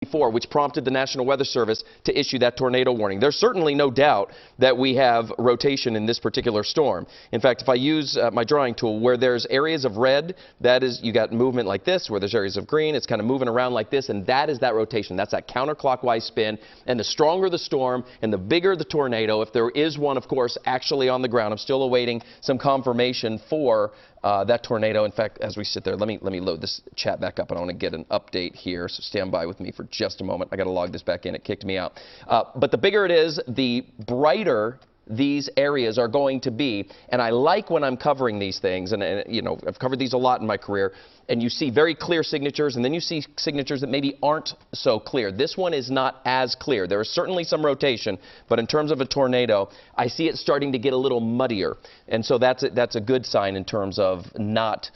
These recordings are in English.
before, which prompted the National Weather Service to issue that tornado warning. There's certainly no doubt that we have rotation in this particular storm. In fact, if I use my drawing tool, where there's areas of red, that is, you got movement like this. Where there's areas of green, it's kind of moving around like this, and that is that rotation. That's that counterclockwise spin. And the stronger the storm and the bigger the tornado, if there is one, of course, actually on the ground. I'm still awaiting some confirmation for that tornado. In fact, as we sit there, let me load this chat back up, and I want to get an update here, so stand by with me for just a moment. I got to log this back in. It kicked me out. But the bigger it is, the brighter these areas are going to be. And I like when I'm covering these things, and you know, I've covered these a lot in my career, and you see very clear signatures, and then you see signatures that maybe aren't so clear. This one is not as clear. There is certainly some rotation, but in terms of a tornado, I see it starting to get a little muddier. And so that's a good sign in terms of not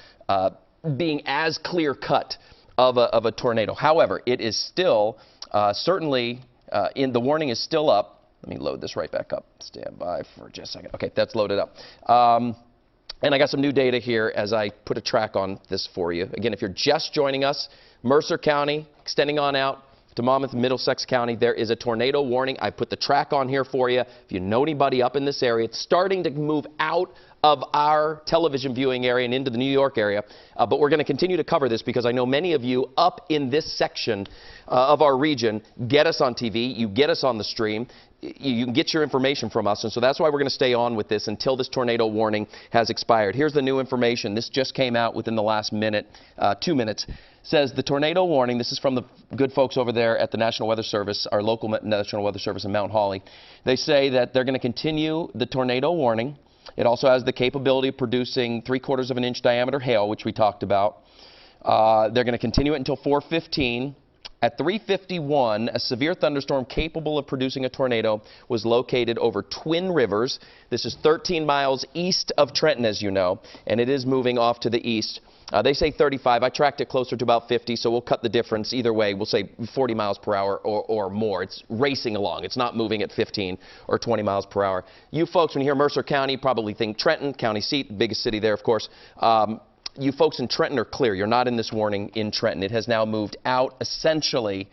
being as clear-cut of a tornado. However, it is still certainly, the warning is still up. Let me load this right back up. Stand by for just a second. Okay, that's loaded up. And I got some new data here as I put a track on this for you. Again, if you're just joining us, Mercer County, extending on out to Monmouth and Middlesex County, there is a tornado warning. I put the track on here for you. If you know anybody up in this area, it's starting to move out of our television viewing area and into the New York area. But we're going to continue to cover this because I know many of you up in this section of our region get us on TV, you get us on the stream, you can get your information from us, and so that's why we're going to stay on with this until this tornado warning has expired. Here's the new information. This just came out within the last minute, 2 minutes. Says the tornado warning, this is from the good folks over there at the National Weather Service, our local National Weather Service in Mount Holly. They say that they're going to continue the tornado warning. It also has the capability of producing 3/4 of an inch diameter hail, which we talked about. They're going to continue it until 4:15. At 3:51, a severe thunderstorm capable of producing a tornado was located over Twin Rivers. This is 13 miles east of Trenton, as you know, and it is moving off to the east. They say 35. I tracked it closer to about 50, so we'll cut the difference. Either way, we'll say 40 miles per hour or more. It's racing along. It's not moving at 15 or 20 miles per hour. You folks, when you hear Mercer County, probably think Trenton, county seat, biggest city there, of course. You folks in Trenton are clear. You're not in this warning in Trenton. It has now moved out, essentially,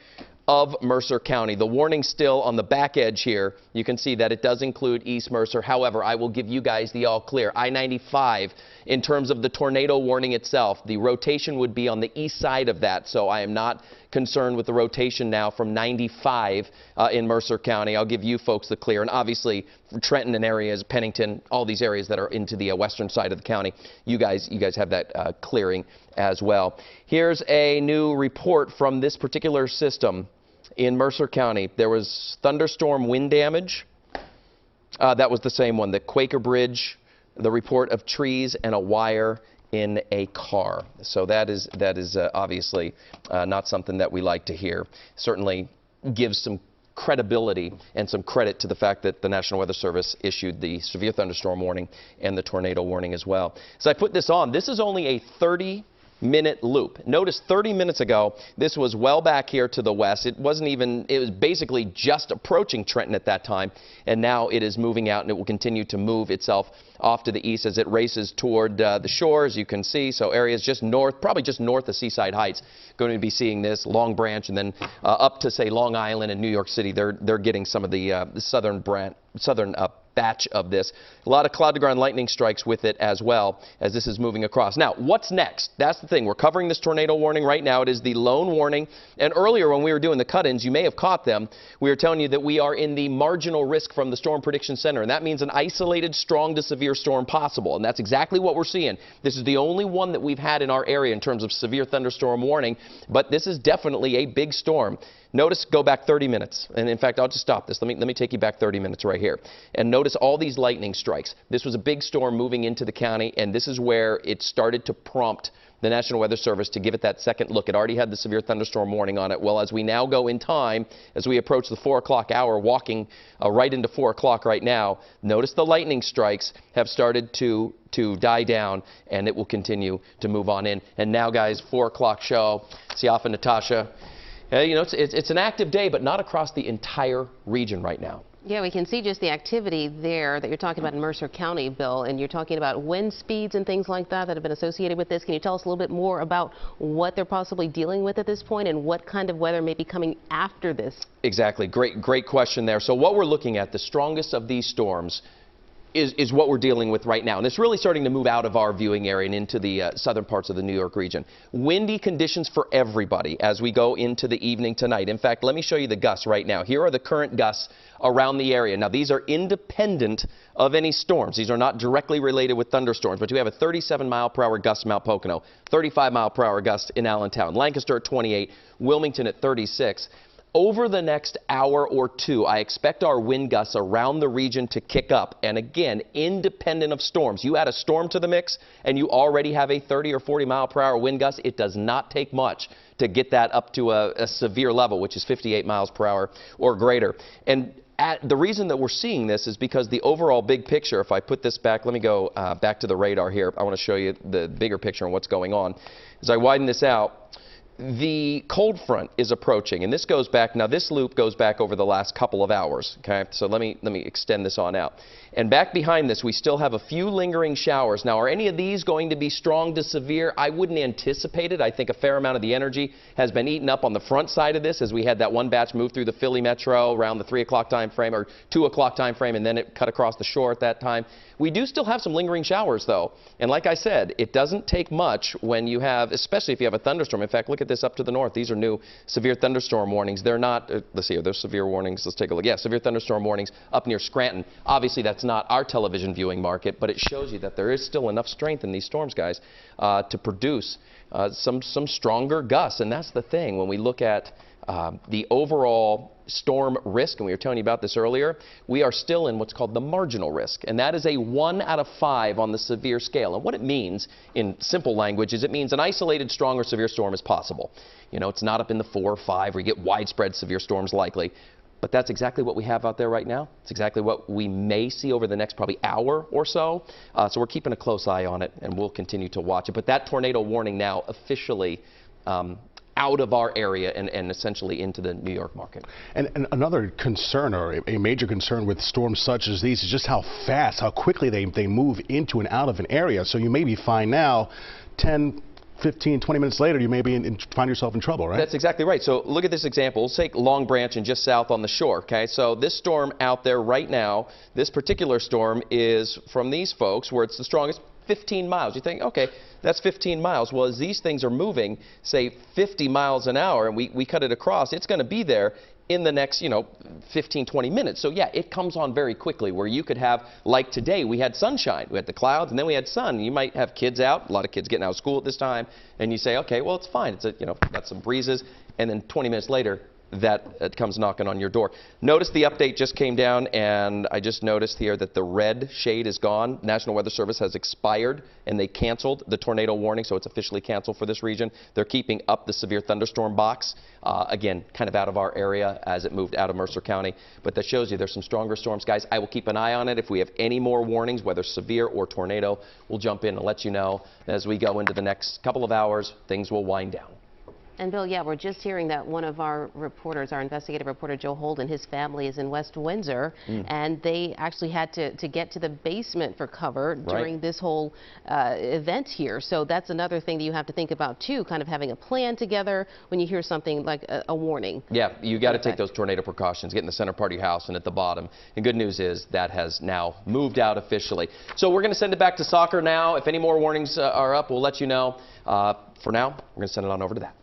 of Mercer County. The warning still on the back edge here. You can see that it does include East Mercer. However, I will give you guys the all clear. I-95, in terms of the tornado warning itself, the rotation would be on the east side of that. So I am not concerned with the rotation now from 95 in Mercer County. I'll give you folks the clear. And obviously, for Trenton and areas, Pennington, all these areas that are into the western side of the county, you guys have that clearing as well. Here's a new report from this particular system in Mercer County. There was thunderstorm wind damage. That was the same one, the Quaker Bridge, the report of trees and a wire in a car. So that is obviously not something that we like to hear. Certainly gives some credibility and some credit to the fact that the National Weather Service issued the severe thunderstorm warning and the tornado warning as well. So I put this on. This is only a 30-minute loop. Notice 30 minutes ago, this was well back here to the west. It wasn't even, it was basically just approaching Trenton at that time, and now it is moving out, and it will continue to move itself off to the east as it races toward the shores, you can see. So areas just north, probably just north of Seaside Heights, going to be seeing this, Long Branch, and then up to, say, Long Island and New York City. They're getting some of the southern batch of this. A lot of cloud-to-ground lightning strikes with it as well as this is moving across. Now, what's next? That's the thing. We're covering this tornado warning right now. It is the lone warning. And earlier when we were doing the cut-ins, you may have caught them. We were telling you that we are in the marginal risk from the Storm Prediction Center, and that means an isolated strong to severe storm possible. And that's exactly what we're seeing. This is the only one that we've had in our area in terms of severe thunderstorm warning, but this is definitely a big storm. Notice, go back 30 minutes. And in fact, I'll just stop this. Let me take you back 30 minutes right here. And notice all these lightning strikes. This was a big storm moving into the county, and this is where it started to prompt the National Weather Service to give it that second look. It already had the severe thunderstorm warning on it. Well, as we now go in time, as we approach the 4 o'clock hour, walking right into 4 o'clock right now, notice the lightning strikes have started to die down, and it will continue to move on in. And now, guys, 4 o'clock show. Siafa, Natasha. You know, it's an active day, but not across the entire region right now. Yeah, we can see just the activity there that you're talking about in Mercer County, Bill, and you're talking about wind speeds and things like that have been associated with this. Can you tell us a little bit more about what they're possibly dealing with at this point and what kind of weather may be coming after this? Exactly. Great question there. So what we're looking at, the strongest of these storms, is what we're dealing with right now. And it's really starting to move out of our viewing area and into the southern parts of the New York region. Windy conditions for everybody as we go into the evening tonight. In fact, let me show you the gusts right now. Here are the current gusts around the area. Now, these are independent of any storms. These are not directly related with thunderstorms, but you have a 37-mile-per-hour gust in Mount Pocono, 35-mile-per-hour gust in Allentown, Lancaster at 28, Wilmington at 36. Over the next hour or two, I expect our wind gusts around the region to kick up. And again, independent of storms. You add a storm to the mix and you already have a 30 or 40 mile per hour wind gust. It does not take much to get that up to a severe level, which is 58 miles per hour or greater. And the reason that we're seeing this is because the overall big picture, if I put this back, let me go back to the radar here. I want to show you the bigger picture and what's going on. As I widen this out, the cold front is approaching, and this goes back, now this loop goes back over the last couple of hours, okay? So let me extend this on out. And back behind this, we still have a few lingering showers. Now, are any of these going to be strong to severe? I wouldn't anticipate it. I think a fair amount of the energy has been eaten up on the front side of this as we had that one batch move through the Philly metro around the 3 o'clock time frame or 2 o'clock time frame, and then it cut across the shore at that time. We do still have some lingering showers, though. And like I said, it doesn't take much when you have, especially if you have a thunderstorm. In fact, look at this up to the north. These are new severe thunderstorm warnings. They're not, let's see, are there severe warnings? Let's take a look. Yeah, severe thunderstorm warnings up near Scranton. Obviously, that's not our television viewing market, but it shows you that there is still enough strength in these storms, guys, to produce some stronger gusts. And that's the thing. When we look at the overall storm risk, and we were telling you about this earlier, we are still in what's called the marginal risk, and that is a 1 out of 5 on the severe scale. And what it means in simple language is it means an isolated strong or severe storm is possible. You know, it's not up in the 4 or 5 where you get widespread severe storms likely. But that's exactly what we have out there right now. It's exactly what we may see over the next probably hour or so. So we're keeping a close eye on it, and we'll continue to watch it. But that tornado warning now officially out of our area and essentially into the New York market. And another concern, or a major concern with storms such as these, is just how fast, how quickly they move into and out of an area. So you may be fine now, 10, 15, 20 minutes later, you may be find yourself in trouble, right? That's exactly right. So look at this example. Let's take Long Branch and just south on the shore, okay? So this storm out there right now, this particular storm is from these folks where it's the strongest, 15 miles. You think, okay, that's 15 miles. Well, as these things are moving, say 50 miles an hour, and we cut it across, it's going to be there in the next, 15, 20 minutes. So yeah, it comes on very quickly where you could have, like today, we had sunshine. We had the clouds and then we had sun. You might have kids out, a lot of kids getting out of school at this time, and you say, okay, well, it's fine. It's got some breezes, and then 20 minutes later, that comes knocking on your door. Notice the update just came down, and I just noticed here that the red shade is gone. National Weather Service has expired, and they canceled the tornado warning, so it's officially canceled for this region. They're keeping up the severe thunderstorm box, again, kind of out of our area as it moved out of Mercer County. But that shows you there's some stronger storms, guys. I will keep an eye on it. If we have any more warnings, whether severe or tornado, we'll jump in and let you know. As we go into the next couple of hours, things will wind down. And Bill, yeah, we're just hearing that one of our reporters, our investigative reporter, Joe Holden, his family is in West Windsor, and they actually had to get to the basement for cover during this whole event here. So that's another thing that you have to think about, too, kind of having a plan together when you hear something like a warning. Yeah, you got to take those tornado precautions, get in the center part of your house and at the bottom. And good news is that has now moved out officially. So we're going to send it back to soccer now. If any more warnings are up, we'll let you know. For now, we're going to send it on over to that.